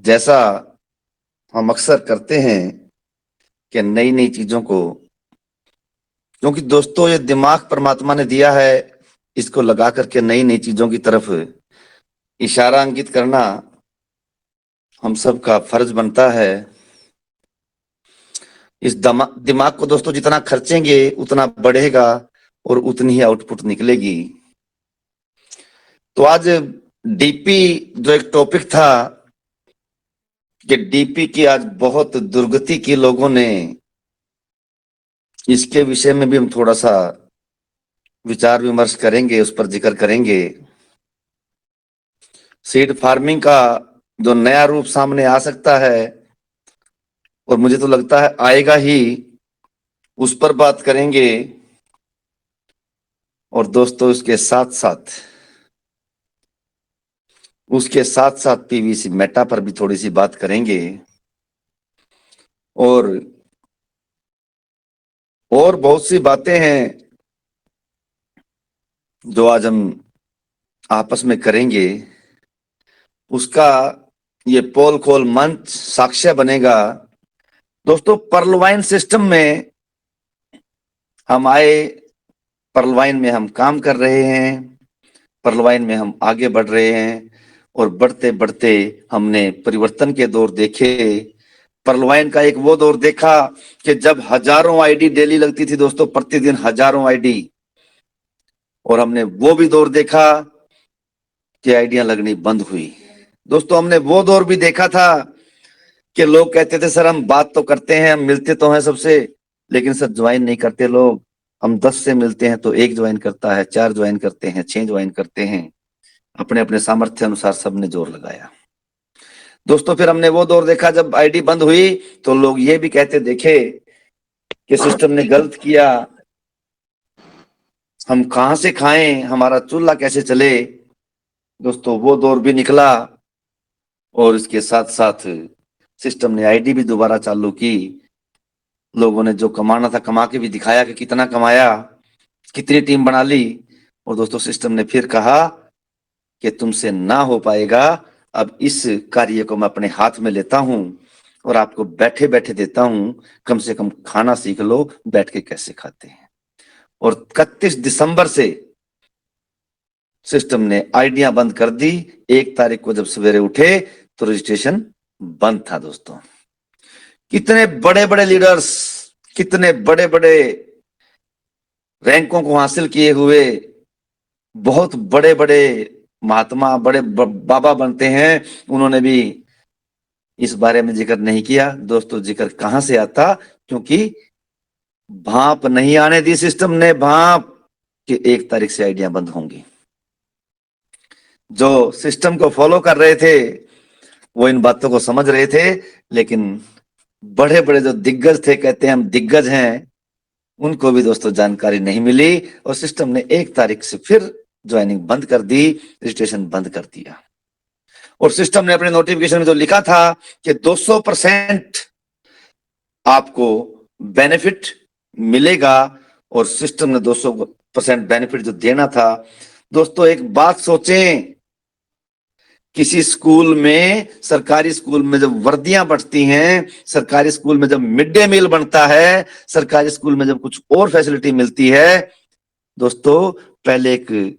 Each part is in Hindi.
जैसा हम अक्सर करते हैं कि नई नई चीजों को, क्योंकि दोस्तों ये दिमाग परमात्मा ने दिया है, इसको लगा करके नई नई चीजों की तरफ इशारा अंकित करना हम सबका फर्ज बनता है। इस दिमाग को दोस्तों जितना खर्चेंगे उतना बढ़ेगा और उतनी ही आउटपुट निकलेगी। तो आज डीपी जो एक टॉपिक था कि डीपी की आज बहुत दुर्गति की लोगों ने, इसके विषय में भी हम थोड़ा सा विचार विमर्श करेंगे, उस पर जिक्र करेंगे। सीड फार्मिंग का जो नया रूप सामने आ सकता है और मुझे तो लगता है आएगा ही, उस पर बात करेंगे। और दोस्तों उसके साथ साथ पीवीसी मेटा पर भी थोड़ी सी बात करेंगे। और बहुत सी बातें हैं जो आज हम आपस में करेंगे। उसका ये पोल खोल मंच साक्ष्य बनेगा। दोस्तों पर्लवाइन सिस्टम में हम आए, पर्लवाइन में हम काम कर रहे हैं, पर्लवाइन में हम आगे बढ़ रहे हैं और बढ़ते बढ़ते हमने परिवर्तन के दौर देखे। पर्लवाइन का एक वो दौर देखा कि जब हजारों आईडी डेली लगती थी दोस्तों, प्रतिदिन हजारों आईडी। और हमने वो भी दौर देखा कि आईडियां लगनी बंद हुई। दोस्तों हमने वो दौर भी देखा था कि लोग कहते थे सर हम बात तो करते हैं, हम मिलते तो हैं सबसे, लेकिन सर ज्वाइन नहीं करते लोग। हम 10 से मिलते हैं तो 1 ज्वाइन करता है, 4 ज्वाइन करते हैं, 6 ज्वाइन करते हैं। अपने अपने सामर्थ्य अनुसार सबने जोर लगाया। दोस्तों फिर हमने वो दौर देखा जब आईडी बंद हुई तो लोग ये भी कहते देखे कि सिस्टम ने गलत किया, हम कहां से खाएं, हमारा चूल्हा कैसे चले। दोस्तों वो दौर भी निकला और इसके साथ साथ सिस्टम ने आईडी भी दोबारा चालू की। लोगों ने जो कमाना था कमा के भी दिखाया कि कितना कमाया, कितनी टीम बना ली। और दोस्तों सिस्टम ने फिर कहा कि तुमसे ना हो पाएगा, अब इस कार्य को मैं अपने हाथ में लेता हूं और आपको बैठे बैठे देता हूं, कम से कम खाना सीख लो बैठ के कैसे खाते हैं। और 31 दिसंबर से सिस्टम ने आईडियां बंद कर दी। 1 तारीख को जब सवेरे उठे तो रजिस्ट्रेशन बंद था। दोस्तों कितने बड़े बड़े लीडर्स, कितने बड़े बड़े रैंकों को हासिल किए हुए बहुत बड़े बड़े महात्मा, बड़े बाबा बनते हैं, उन्होंने भी इस बारे में जिक्र नहीं किया। दोस्तों जिक्र कहां से आता, क्योंकि भाप नहीं आने दी सिस्टम ने, भाप कि 1 तारीख से आईडियां बंद होंगी। जो सिस्टम को फॉलो कर रहे थे वो इन बातों को समझ रहे थे, लेकिन बड़े बड़े जो दिग्गज थे, कहते हैं हम दिग्गज हैं, उनको भी दोस्तों जानकारी नहीं मिली और सिस्टम ने 1 तारीख से फिर ज्वाइनिंग बंद कर दी, रजिस्ट्रेशन बंद कर दिया। और सिस्टम ने अपने नोटिफिकेशन में जो लिखा था कि 200% आपको बेनिफिट मिलेगा, और सिस्टम ने 200% बेनिफिट जो देना था। दोस्तों एक बात सोचें, किसी स्कूल में, सरकारी स्कूल में जब वर्दियां बढ़ती हैं, सरकारी स्कूल में जब मिड डे मील बनता है, सरकारी स्कूल में जब कुछ और फैसिलिटी मिलती है, दोस्तों पहले एक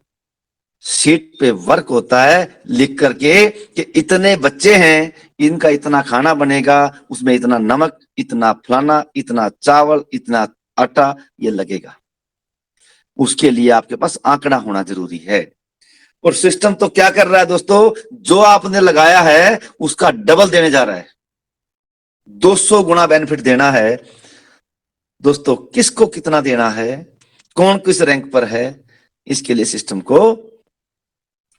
शीट पे वर्क होता है लिख करके कि इतने बच्चे हैं, इनका इतना खाना बनेगा, उसमें इतना नमक, इतना फलाना, इतना चावल, इतना आटा ये लगेगा। उसके लिए आपके पास आंकड़ा होना जरूरी है। और सिस्टम तो क्या कर रहा है दोस्तों, जो आपने लगाया है उसका डबल देने जा रहा है, 200 गुना बेनिफिट देना है। दोस्तों किसको कितना देना है, कौन किस रैंक पर है, इसके लिए सिस्टम को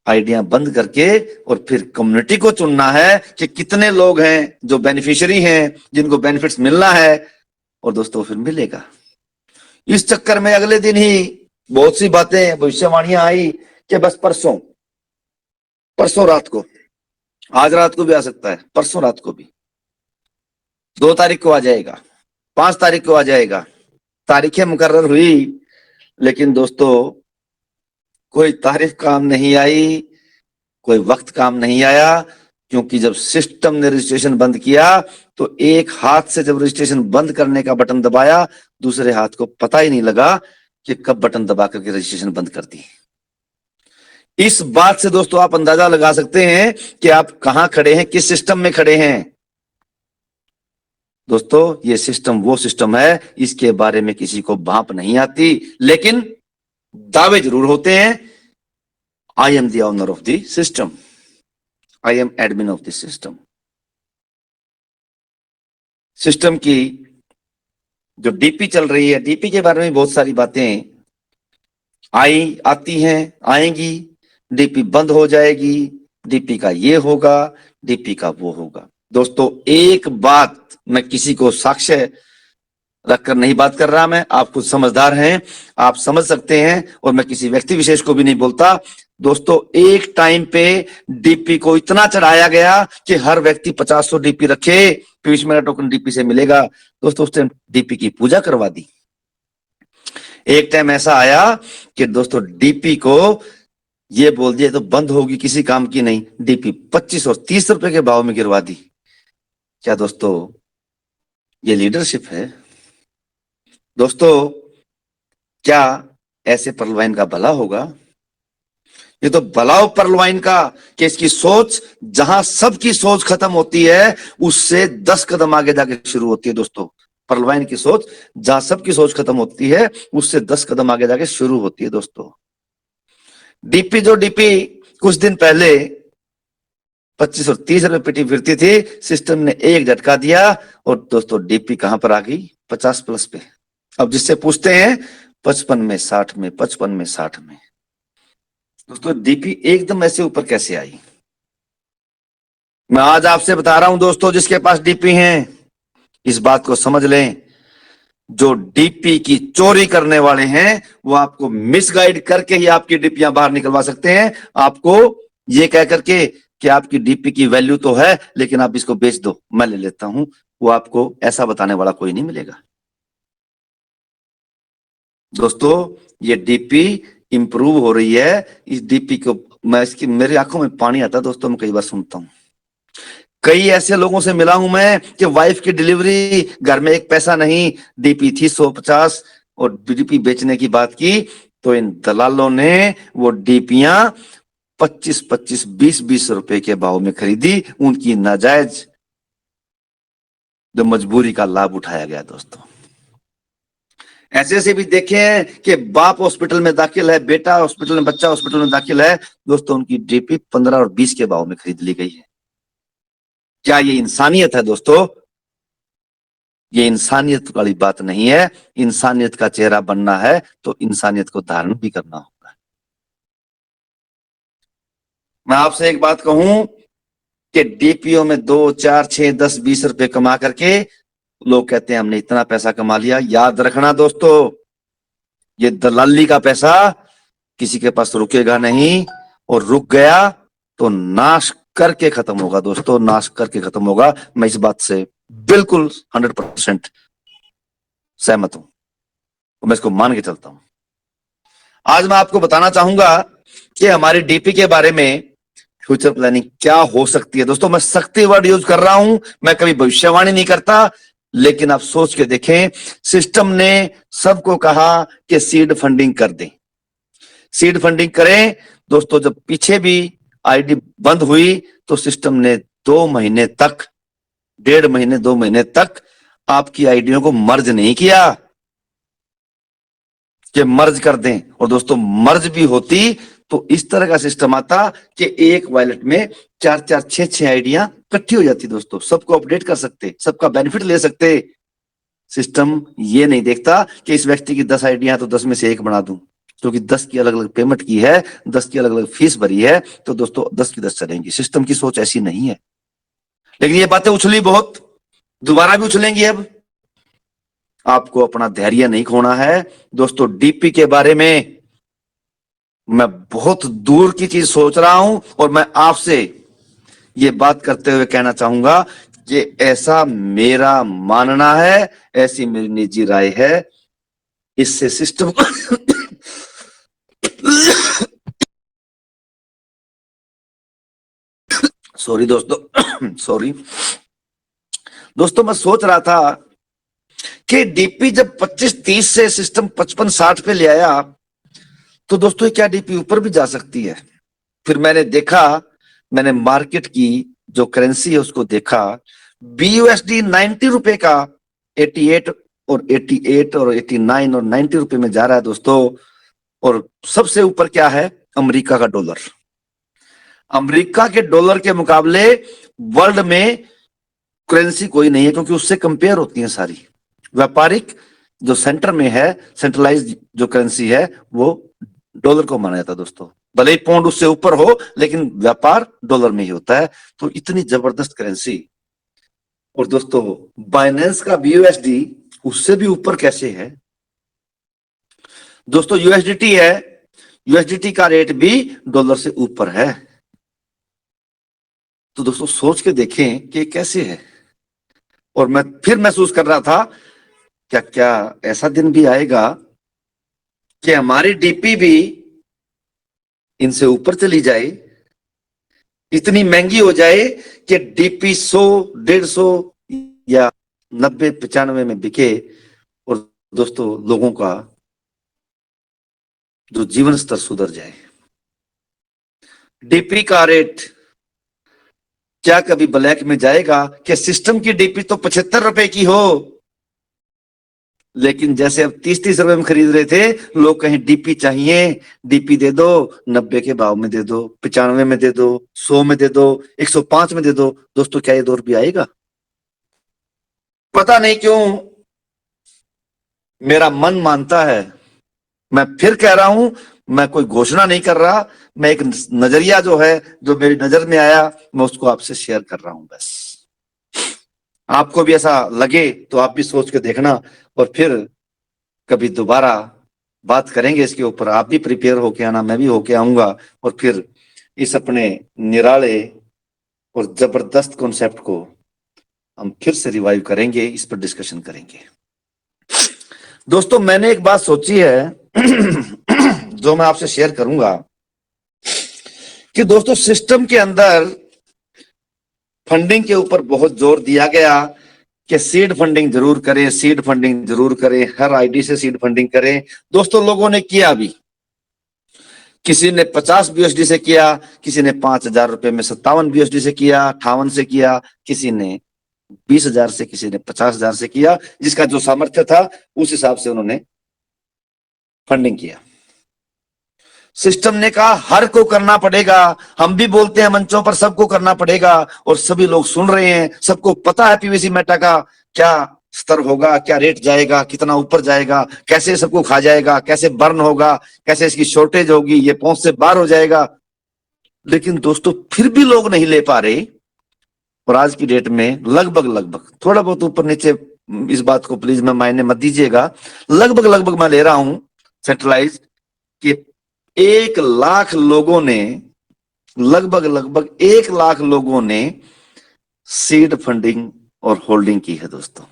आइडिया बंद करके और फिर कम्युनिटी को चुनना है कि कितने लोग हैं जो बेनिफिशियरी हैं, जिनको बेनिफिट्स मिलना है, और दोस्तों फिर मिलेगा। इस चक्कर में अगले दिन ही बहुत सी बातें, भविष्यवाणियां आई कि बस परसों रात को, आज रात को भी आ सकता है, परसों रात को भी 2 तारीख को आ जाएगा, 5 तारीख को आ जाएगा। तारीखें मुकर्रर हुई, लेकिन दोस्तों कोई तारीख काम नहीं आई, कोई वक्त काम नहीं आया, क्योंकि जब सिस्टम ने रजिस्ट्रेशन बंद किया तो एक हाथ से जब रजिस्ट्रेशन बंद करने का बटन दबाया, दूसरे हाथ को पता ही नहीं लगा कि कब बटन दबा करके रजिस्ट्रेशन बंद कर दी। इस बात से दोस्तों आप अंदाजा लगा सकते हैं कि आप कहां खड़े हैं, किस सिस्टम में खड़े हैं। दोस्तों ये सिस्टम वो सिस्टम है, इसके बारे में किसी को भांप नहीं आती, लेकिन दावे जरूर होते हैं। I am the owner of the system, I am admin of the system. System की जो डीपी चल रही है, डीपी के बारे में बहुत सारी बातें आती हैं, आएंगी। डीपी बंद हो जाएगी, डीपी का ये होगा, डीपी का वो होगा। दोस्तों एक बात मैं किसी को साक्ष्य रखकर नहीं बात कर रहा, मैं, आप खुद समझदार हैं, आप समझ सकते हैं, और मैं किसी व्यक्ति विशेष को भी नहीं बोलता। दोस्तों एक टाइम पे डीपी को इतना चढ़ाया गया कि हर व्यक्ति 50-100 डीपी रखे, फिर मेरा टोकन डीपी से मिलेगा। दोस्तों उस टाइम डीपी की पूजा करवा दी। एक टाइम ऐसा आया कि दोस्तों डीपी को ये बोल दिया तो बंद होगी, किसी काम की नहीं, डीपी 25 और 30 रुपए के भाव में गिरवा दी। क्या दोस्तों ये लीडरशिप है? दोस्तों क्या ऐसे परलवाइन का भला होगा? ये तो भलाओ परलवाइन का कि इसकी सोच जहां सबकी सोच खत्म होती है उससे 10 कदम आगे जाके शुरू होती है। दोस्तों परलवाइन की सोच जहां सबकी सोच खत्म होती है उससे 10 कदम आगे जाके शुरू होती है। दोस्तों डीपी कुछ दिन पहले 25 और 30 रुपए पिटी फिरती थी, सिस्टम ने एक झटका दिया और दोस्तों डीपी कहां पर आ गई? 50 प्लस पे। अब जिससे पूछते हैं 55 में, 60 में, 55 में, 60 में। दोस्तों डीपी एकदम ऐसे ऊपर कैसे आई? मैं आज आपसे बता रहा हूं दोस्तों, जिसके पास डीपी हैं इस बात को समझ लें, जो डीपी की चोरी करने वाले हैं वो आपको मिसगाइड करके ही आपकी डीपियां बाहर निकलवा सकते हैं। आपको ये कह करके कि आपकी डीपी की वैल्यू तो है लेकिन आप इसको बेच दो, मैं ले लेता हूं, वो आपको ऐसा बताने वाला कोई नहीं मिलेगा। दोस्तों ये डीपी इंप्रूव हो रही है। इस डीपी को मैं मेरी आंखों में पानी आता है दोस्तों, मैं कई बार सुनता हूं। कई ऐसे लोगों से मिला हूं मैं कि वाइफ की डिलीवरी, घर में एक पैसा नहीं, डीपी थी 150 और डीपी बेचने की बात की तो इन दलालों ने वो डीपियां 25-25, 20-20 रुपए के भाव में खरीदी। उनकी नाजायज जो मजबूरी का लाभ उठाया गया। दोस्तों ऐसे से भी देखे हैं कि बाप हॉस्पिटल में दाखिल है, बेटा हॉस्पिटल में, बच्चा हॉस्पिटल में दाखिल है, दोस्तों उनकी डीपी 15 और 20 के भाव में खरीद ली गई है। क्या ये इंसानियत है? दोस्तों ये इंसानियत वाली बात नहीं है। इंसानियत का चेहरा बनना है तो इंसानियत को धारण भी करना होगा। मैं आपसे एक बात कहूं कि डीपीओ में 2, 4, 6, 10, 20 रुपए कमा करके लोग कहते हैं हमने इतना पैसा कमा लिया। याद रखना दोस्तों, ये दलाली का पैसा किसी के पास रुकेगा नहीं, और रुक गया तो नाश करके खत्म होगा। दोस्तों नाश करके खत्म होगा। मैं इस बात से बिल्कुल 100% सहमत हूं, मैं इसको मान के चलता हूं। आज मैं आपको बताना चाहूंगा कि हमारी डीपी के बारे में फ्यूचर प्लानिंग क्या हो सकती है। दोस्तों मैं सख्ती वर्ड यूज कर रहा हूं, मैं कभी भविष्यवाणी नहीं करता, लेकिन आप सोच के देखें, सिस्टम ने सबको कहा कि सीड फंडिंग कर दें, सीड फंडिंग करें। दोस्तों जब पीछे भी आईडी बंद हुई तो सिस्टम ने 2 महीने तक, 1.5 महीने, 2 महीने तक आपकी आईडियों को मर्ज नहीं किया कि मर्ज कर दें। और दोस्तों मर्ज भी होती तो इस तरह का सिस्टम आता कि एक वॉलेट में 4-4, 6-6 आइडियां इकट्ठी हो जाती। दोस्तों सबको अपडेट कर सकते, सबका बेनिफिट ले सकते। सिस्टम ये नहीं देखता कि इस व्यक्ति की 10 आइडियां तो 10 में से एक बना दूं, क्योंकि 10 की अलग अलग पेमेंट की है, 10 की अलग अलग फीस भरी है, तो दोस्तों 10 की 10 चलेंगी। सिस्टम की सोच ऐसी नहीं है। लेकिन ये बातें उछली बहुत, दोबारा भी उछलेंगी। अब आपको अपना धैर्य नहीं खोना है। दोस्तों डीपी के बारे में मैं बहुत दूर की चीज सोच रहा हूं और मैं आपसे ये बात करते हुए कहना चाहूंगा कि ऐसा मेरा मानना है, ऐसी मेरी निजी राय है। इससे सिस्टम सॉरी दोस्तों, सॉरी दोस्तों, मैं सोच रहा था कि डीपी जब 25-30 से सिस्टम 55-60 पे ले आया तो दोस्तों क्या डीपी ऊपर भी जा सकती है? फिर मैंने देखा, मैंने मार्केट की जो करेंसी है उसको देखा, BUSD 90 रुपए का 88 और 88 और 89 और 90 रुपए में जा रहा है दोस्तों। और सबसे ऊपर क्या है? अमेरिका का डॉलर। अमेरिका के डॉलर के मुकाबले वर्ल्ड में करेंसी कोई नहीं है, क्योंकि उससे कंपेयर होती है सारी। व्यापारिक जो सेंटर में है, सेंट्रलाइज जो करेंसी है, वो डॉलर को माना जाता है दोस्तों। भले ही पाउंड उससे ऊपर हो, लेकिन व्यापार डॉलर में ही होता है। तो इतनी जबरदस्त करेंसी। और दोस्तों बाइनेंस का BUSD उससे भी ऊपर कैसे है दोस्तों? USDT है, USDT का रेट भी डॉलर से ऊपर है। तो दोस्तों सोच के देखें कि कैसे है। और मैं फिर महसूस कर रहा था, क्या क्या ऐसा दिन भी आएगा कि हमारी डीपी भी इनसे ऊपर चली जाए, इतनी महंगी हो जाए कि डीपी 100, 150 या 90-95 में बिके। और दोस्तों लोगों का जो जीवन स्तर सुधर जाए। डीपी का रेट क्या कभी ब्लैक में जाएगा? कि सिस्टम की डीपी तो 75 रुपए की हो, लेकिन जैसे अब 30-30 रुपए में खरीद रहे थे लोग, कहीं डीपी चाहिए, डीपी दे दो, 90 के भाव में दे दो, 95 में दे दो, 100 में दे दो, 105 में दे दो। दोस्तों क्या ये दौर भी आएगा? पता नहीं क्यों मेरा मन मानता है। मैं फिर कह रहा हूं, मैं कोई घोषणा नहीं कर रहा, मैं एक नजरिया जो है, जो मेरी नजर में आया, मैं उसको आपसे शेयर कर रहा हूं बस। आपको भी ऐसा लगे तो आप भी सोच के देखना, और फिर कभी दोबारा बात करेंगे इसके ऊपर। आप भी प्रिपेयर होके आना, मैं भी होके आऊंगा, और फिर इस अपने निराले और जबरदस्त कॉन्सेप्ट को हम फिर से रिवाइव करेंगे, इस पर डिस्कशन करेंगे। दोस्तों मैंने एक बात सोची है जो मैं आपसे शेयर करूंगा, कि दोस्तों सिस्टम के अंदर फंडिंग के ऊपर बहुत जोर दिया गया कि सीड फंडिंग जरूर करें, सीड फंडिंग जरूर करें, हर आईडी से सीड फंडिंग करें। दोस्तों लोगों ने किया भी, किसी ने 50 BUSD से किया, किसी ने 5,000 रुपए में 57 BUSD से किया, 58 से किया, किसी ने 20,000 से, किसी ने 50,000 से किया। जिसका जो सामर्थ्य था उस हिसाब से उन्होंने फंडिंग किया। सिस्टम ने कहा हर को करना पड़ेगा। हम भी बोलते हैं मंचों पर, सबको करना पड़ेगा, और सभी लोग सुन रहे हैं। सबको पता है पीवीसी मेटा का क्या स्तर होगा, क्या रेट जाएगा, कितना ऊपर जाएगा, कैसे सबको खा जाएगा, कैसे बर्न होगा, कैसे इसकी शॉर्टेज होगी, ये पहुंच से बाहर हो जाएगा। लेकिन दोस्तों फिर भी लोग नहीं ले पा रहे। और आज की डेट में लगभग थोड़ा बहुत ऊपर नीचे, इस बात को प्लीज मैं मायने मत दीजिएगा, लगभग मैं ले रहा हूं सेंट्रलाइज, कि 1 लाख लोगों ने, लगभग 1 लाख लोगों ने सीड फंडिंग और होल्डिंग की है दोस्तों।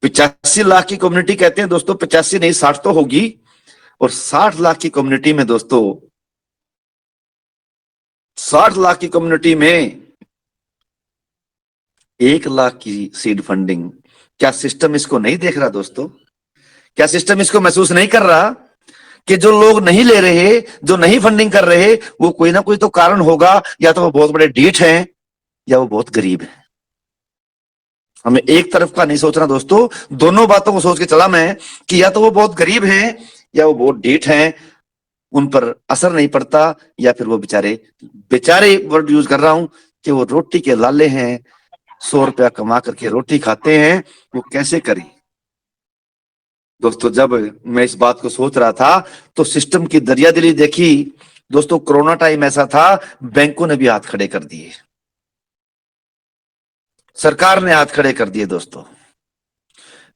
85 लाख की कम्युनिटी कहते हैं दोस्तों, 85 नहीं 60 तो होगी। और 60 लाख की कम्युनिटी में दोस्तों, 60 लाख की कम्युनिटी में 1 लाख की सीड फंडिंग, क्या सिस्टम इसको नहीं देख रहा दोस्तों? क्या सिस्टम इसको महसूस नहीं कर रहा कि जो लोग नहीं ले रहे, जो नहीं फंडिंग कर रहे, वो कोई ना कोई तो कारण होगा। या तो वो बहुत बड़े डीठ हैं, या वो बहुत गरीब हैं। हमें एक तरफ का नहीं सोचना दोस्तों, दोनों बातों को सोच के चला मैं, कि या तो वो बहुत गरीब हैं, या वो बहुत डीठ हैं, उन पर असर नहीं पड़ता, या फिर वो बेचारे वर्ड यूज कर रहा हूं, कि वो रोटी के लाले हैं, 100 रुपया कमा करके रोटी खाते हैं, वो कैसे करें? दोस्तों जब मैं इस बात को सोच रहा था तो सिस्टम की दरियादिली देखी दोस्तों। कोरोना टाइम ऐसा था, बैंकों ने भी हाथ खड़े कर दिए, सरकार ने हाथ खड़े कर दिए दोस्तों,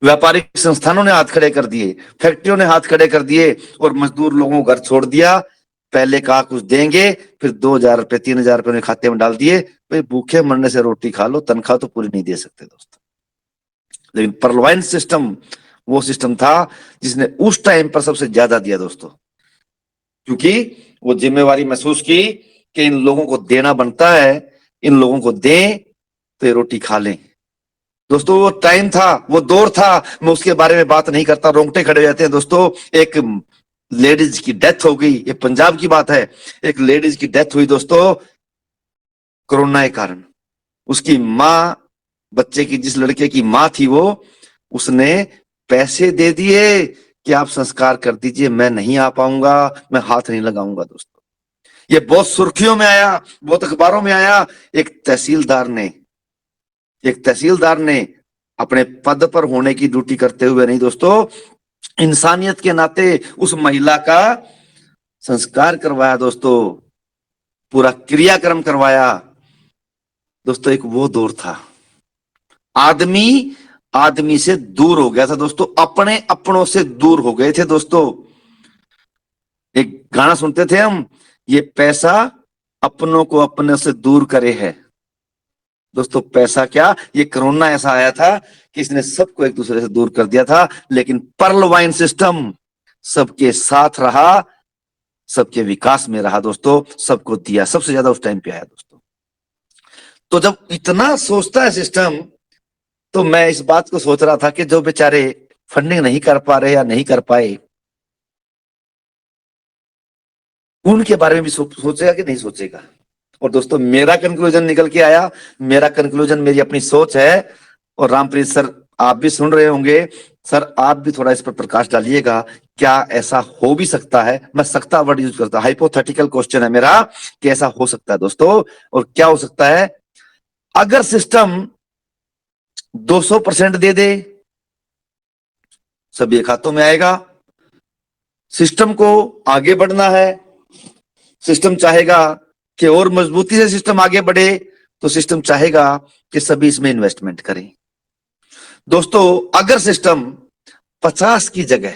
व्यापारिक संस्थानों ने हाथ खड़े कर दिए, फैक्ट्रियों ने हाथ खड़े कर दिए, और मजदूर लोगों को घर छोड़ दिया। पहले कहा कुछ देंगे, फिर 2,000 रुपए 3,000 रुपए उन्हें खाते में डाल दिए, भाई भूखे मरने से रोटी खा लो, तनख्वाह तो पूरी नहीं दे सकते दोस्तों। लेकिन परलवाइन सिस्टम वो सिस्टम था जिसने उस टाइम पर सबसे ज्यादा दिया दोस्तों, क्योंकि वो जिम्मेवारी महसूस की कि इन लोगों को देना बनता है। इन लोगों को दें तो ये रोटी खा लें। दोस्तों वो टाइम था, वो दौर था, मैं उसके बारे में बात नहीं करता, रोंगटे खड़े हो जाते हैं दोस्तों। एक लेडीज की डेथ हो गई, ये पंजाब की बात है, एक लेडीज की डेथ हुई दोस्तों कोरोना के कारण। उसकी माँ, बच्चे की, जिस लड़के की माँ थी वो, उसने पैसे दे दिए कि आप संस्कार कर दीजिए, मैं नहीं आ पाऊंगा, मैं हाथ नहीं लगाऊंगा। दोस्तों ये बहुत सुर्खियों में आया, बहुत अखबारों में आया। एक तहसीलदार ने अपने पद पर होने की ड्यूटी करते हुए नहीं दोस्तों, इंसानियत के नाते उस महिला का संस्कार करवाया दोस्तों, पूरा क्रियाक्रम करवाया। दोस्तों एक वो दौर था, आदमी आदमी से दूर हो गया था दोस्तों, अपने अपनों से दूर हो गए थे दोस्तों। एक गाना सुनते थे हम, ये पैसा अपनों को अपने से दूर करे है। दोस्तों पैसा क्या, ये कोरोना ऐसा आया था कि इसने सबको एक दूसरे से दूर कर दिया था, लेकिन पर्ल वाइन सिस्टम सबके साथ रहा, सबके विकास में रहा दोस्तों, सबको दिया, सबसे ज्यादा उस टाइम पे आया दोस्तों। तो जब इतना सोचता है सिस्टम, तो मैं इस बात को सोच रहा था कि जो बेचारे फंडिंग नहीं कर पा रहे या नहीं कर पाए, उनके बारे में भी सोचेगा कि नहीं सोचेगा। और दोस्तों मेरा कंक्लूजन निकल के आया, मेरा कंक्लूजन मेरी अपनी सोच है, और रामप्रीत सर आप भी सुन रहे होंगे, सर आप भी थोड़ा इस पर प्रकाश डालिएगा, क्या ऐसा हो भी सकता है। मैं सकता वर्ड यूज करता, हाइपोथेटिकल क्वेश्चन है मेरा कि ऐसा हो सकता है दोस्तों। और क्या हो सकता है, अगर सिस्टम 200% दे दे, सभी खातों में आएगा। सिस्टम को आगे बढ़ना है, सिस्टम चाहेगा कि और मजबूती से सिस्टम आगे बढ़े, तो सिस्टम चाहेगा कि सभी इसमें इन्वेस्टमेंट करें। दोस्तों अगर सिस्टम 50 की जगह,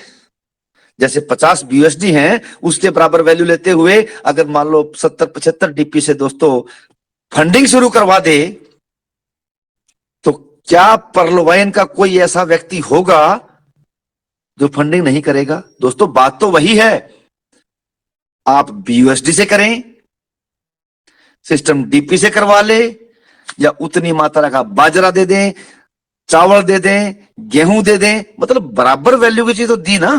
जैसे 50 BUSD हैं, उसके बराबर वैल्यू लेते हुए अगर मान लो 70-75 DP से दोस्तों फंडिंग शुरू करवा दे, तो क्या पर्लवाइन का कोई ऐसा व्यक्ति होगा जो फंडिंग नहीं करेगा। दोस्तों बात तो वही है, आप BUSD से करें, सिस्टम DP से करवा ले, या उतनी मात्रा का बाजरा दे दें, चावल दे दें, गेहूं दे दें, मतलब बराबर वैल्यू की चीज तो दी ना।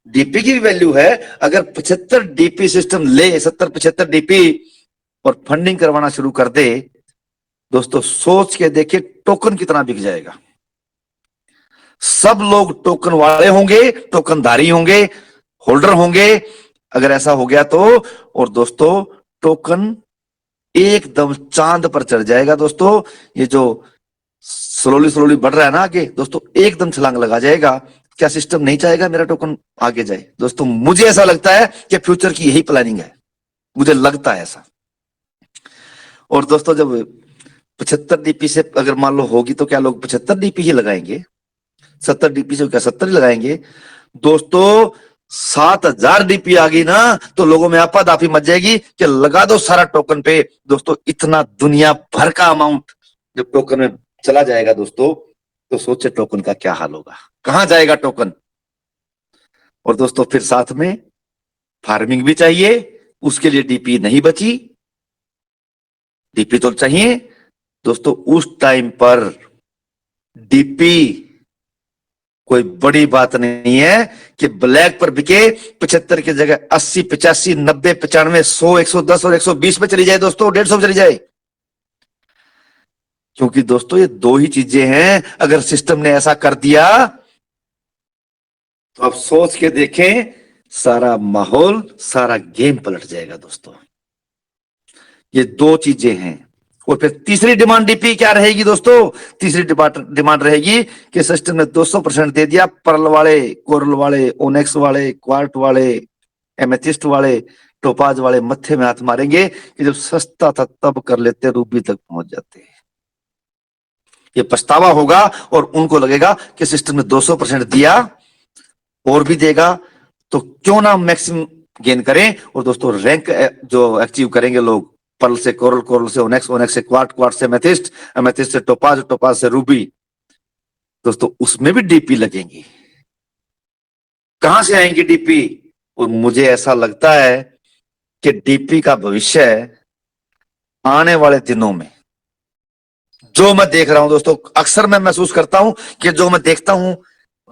DP की भी वैल्यू है, अगर 75 DP सिस्टम ले, 70-75 DP, और फंडिंग करवाना शुरू कर दे, दोस्तों सोच के देखिए टोकन कितना बिक जाएगा। सब लोग टोकन वाले होंगे, टोकनधारी होंगे, होल्डर होंगे, अगर ऐसा हो गया तो। और दोस्तों टोकन एकदम चांद पर चढ़ जाएगा दोस्तों। ये जो स्लोली स्लोली बढ़ रहा है ना आगे, दोस्तों एकदम छलांग लगा जाएगा। क्या सिस्टम नहीं चाहेगा मेरा टोकन आगे जाए। दोस्तों मुझे ऐसा लगता है कि फ्यूचर की यही प्लानिंग है, मुझे लगता है ऐसा। और दोस्तों जब 75 DP से अगर मान लो होगी, तो क्या लोग 75 DP ही लगाएंगे, 70 DP से क्या 70 ही लगाएंगे। दोस्तों 7000 DP आ गई ना, तो लोगों में आपादापी मच जाएगी कि लगा दो सारा टोकन पे। दोस्तों इतना दुनिया भर का अमाउंट जब टोकन में चला जाएगा दोस्तों, तो सोचे टोकन का क्या हाल होगा, कहां जाएगा टोकन। और दोस्तों फिर साथ में फार्मिंग भी चाहिए, उसके लिए DP नहीं बची, DP तो चाहिए। दोस्तों उस टाइम पर DP कोई बड़ी बात नहीं है कि ब्लैक पर बिके, 75 की जगह 80, 85, 90, 95, 100, 110 और 120 पे चली जाए दोस्तों, 150 चली जाए। क्योंकि दोस्तों ये दो ही चीजें हैं, अगर सिस्टम ने ऐसा कर दिया तो आप सोच के देखें, सारा माहौल, सारा गेम पलट जाएगा दोस्तों। ये दो चीजें हैं। और फिर तीसरी डिमांड DP क्या रहेगी दोस्तों, तीसरी डिमांड रहेगी कि सिस्टम ने 200% दे दिया, पर्ल वाले, कोरल वाले, ओनेक्स वाले, क्वार्ट वाले, एमेथिस्ट वाले, टोपाज वाले मत्थे में हाथ मारेंगे कि जब सस्ता था तब कर लेते, रूबी तक पहुंच जाते। ये पछतावा होगा और उनको लगेगा कि सिस्टम ने 200% दिया, और भी देगा, तो क्यों ना मैक्सिमम गेन करें। और दोस्तों रैंक जो अचीव करेंगे लोग, पर्ल से कोरल, कोरल से ओनेक्स, ओनेक्स से क्वार्ट, क्वार्ट से एमेथिस्ट, एमेथिस्ट से टोपाज, टोपाज से रूबी, दोस्तों उसमें भी DP लगेंगी। कहां से आएंगी DP। और मुझे ऐसा लगता है कि DP का भविष्य आने वाले दिनों में जो मैं देख रहा हूं दोस्तों, अक्सर मैं महसूस करता हूं कि जो मैं देखता हूं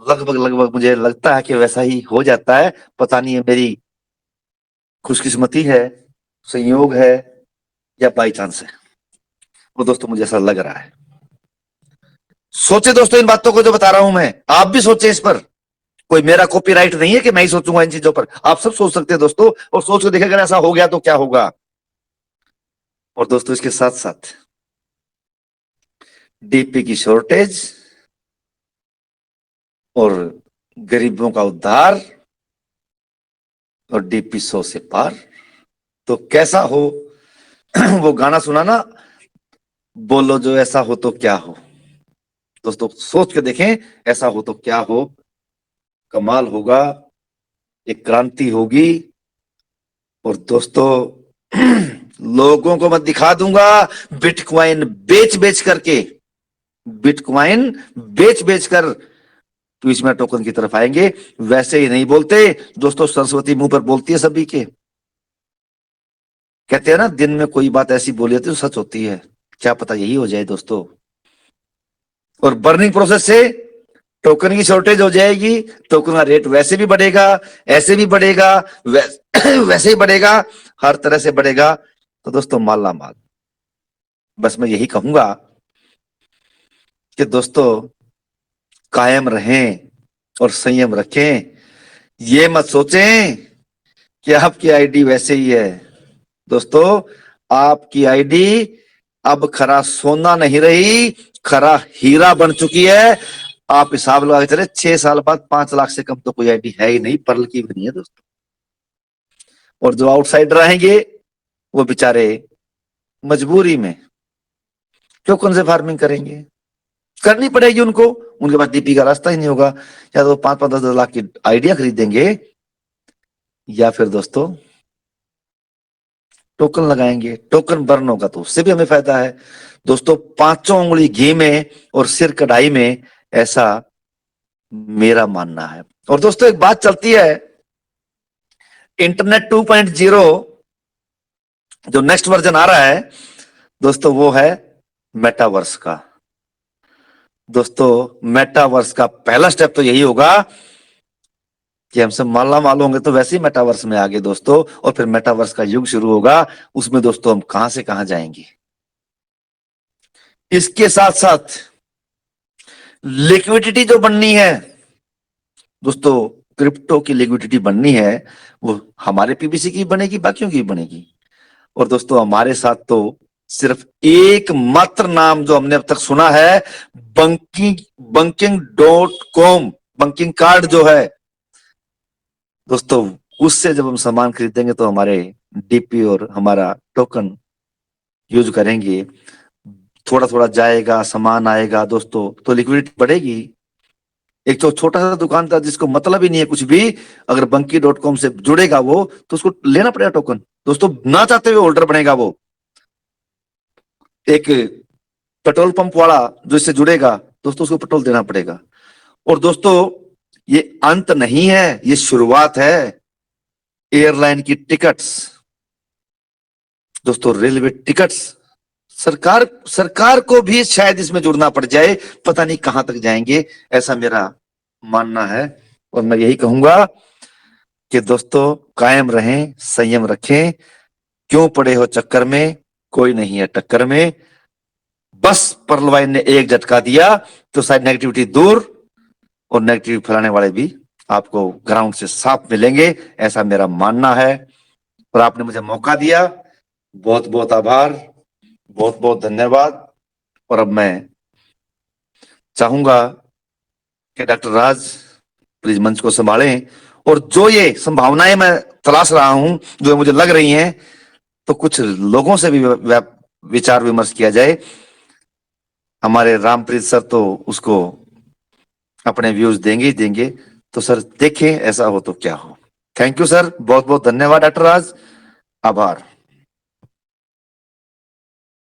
लगभग लगभग मुझे लगता है कि वैसा ही हो जाता है। पता नहीं, ये मेरी खुशकिस्मती है, संयोग है, या बाई चांस है, वो दोस्तों मुझे ऐसा लग रहा है। सोचे दोस्तों इन बातों को जो बता रहा हूं मैं, आप भी सोचे इस पर। कोई मेरा कॉपीराइट नहीं है कि मैं ही सोचूंगा इन चीजों पर, आप सब सोच सकते हैं दोस्तों, और सोच के देखें अगर ऐसा हो गया तो क्या होगा। और दोस्तों इसके साथ साथ डीपी की शॉर्टेज और गरीबों का उद्धार और डीपी 100 से पार, तो कैसा हो। वो गाना सुना ना, बोलो जो ऐसा हो तो क्या हो। दोस्तों सोच के देखें, ऐसा हो तो क्या हो, कमाल होगा, एक क्रांति होगी। और दोस्तों लोगों को मैं दिखा दूंगा बिटकॉइन बेच बेच करके, बिटकॉइन बेच बेच कर ट्विच में टोकन की तरफ आएंगे। वैसे ही नहीं बोलते दोस्तों, सरस्वती मुंह पर बोलती है सभी के। कहते हैं ना, दिन में कोई बात ऐसी बोली जाती है जो सच होती है, क्या पता यही हो जाए दोस्तों। और बर्निंग प्रोसेस से टोकन की शॉर्टेज हो जाएगी, टोकन का रेट वैसे भी बढ़ेगा, ऐसे भी बढ़ेगा, वैसे ही बढ़ेगा, हर तरह से बढ़ेगा। तो दोस्तों माला माल, बस मैं यही कहूंगा कि दोस्तों कायम रहें और संयम रखें। ये मत सोचें कि आपकी आईडी वैसे ही है। दोस्तों आपकी आईडी अब खरा सोना नहीं रही, खरा हीरा बन चुकी है। आप हिसाब लगा के चले 6 साल बाद 5 लाख से कम तो कोई आईडी है ही नहीं, पर्ल की भी नहीं है दोस्तों। और जो आउटसाइडर रहेंगे वो बेचारे मजबूरी में टोकन से फार्मिंग करेंगे, करनी पड़ेगी उनको, उनके पास डीपी का रास्ता ही नहीं होगा। या तो 5-5 10 लाख की आइडिया खरीदेंगे, या फिर दोस्तों टोकन लगाएंगे। टोकन बर्न होगा तो उससे भी हमें फायदा है दोस्तों। 5 उंगली घी में और सिर कढ़ाई में, ऐसा मेरा मानना है। और दोस्तों एक बात चलती है, इंटरनेट 2.0 जो नेक्स्ट वर्जन आ रहा है दोस्तों, वो है मेटावर्स का। दोस्तों मेटावर्स का पहला स्टेप तो यही होगा कि हम सब माला माल होंगे तो वैसे ही मेटावर्स में आगे दोस्तों, और फिर मेटावर्स का युग शुरू होगा। उसमें दोस्तों हम कहां से कहां जाएंगे। इसके साथ साथ लिक्विडिटी जो बननी है दोस्तों, क्रिप्टो की लिक्विडिटी बननी है, वो हमारे पीबीसी की बनेगी, बाकियों की बनेगी। और दोस्तों हमारे साथ तो सिर्फ एक मात्र नाम जो हमने अब तक सुना है, banking.com, banking कार्ड जो है दोस्तों, उससे जब हम सामान खरीदेंगे तो हमारे डीपी और हमारा टोकन यूज करेंगे, थोड़ा थोड़ा जाएगा, सामान आएगा दोस्तों, तो लिक्विडिटी बढ़ेगी। एक तो छोटा सा दुकानदार जिसको मतलब ही नहीं है कुछ भी, अगर banking.com से जुड़ेगा वो, तो उसको लेना पड़ेगा टोकन दोस्तों, ना चाहते हुए होल्डर बनेगा वो। एक पेट्रोल पंप वाला जो इससे जुड़ेगा दोस्तों, उसको पेट्रोल देना पड़ेगा। और दोस्तों ये अंत नहीं है, ये शुरुआत है। एयरलाइन की टिकट्स दोस्तों, रेलवे टिकट्स, सरकार सरकार को भी शायद इसमें जुड़ना पड़ जाए, पता नहीं कहां तक जाएंगे, ऐसा मेरा मानना है। और मैं यही कहूंगा कि दोस्तों कायम रहें, संयम रखें, क्यों पड़े हो चक्कर में, कोई नहीं है टक्कर में। बस पर्लवाइन ने एक झटका दिया तो शायद नेगेटिविटी दूर, और नेगेटिविटी फैलाने वाले भी आपको ग्राउंड से साफ मिलेंगे, ऐसा मेरा मानना है। और आपने मुझे मौका दिया, बहुत बहुत आभार, बहुत बहुत धन्यवाद। और अब मैं चाहूंगा कि डॉक्टर राज प्लीज मंच को संभालें, और जो ये संभावनाएं मैं तलाश रहा हूं, जो मुझे लग रही हैं, तो कुछ लोगों से भी विचार विमर्श किया जाए। हमारे रामप्रीत सर तो उसको अपने व्यूज देंगे ही देंगे, तो सर देखें ऐसा हो तो क्या हो। थैंक यू सर, बहुत बहुत धन्यवाद डॉक्टर राज, आभार।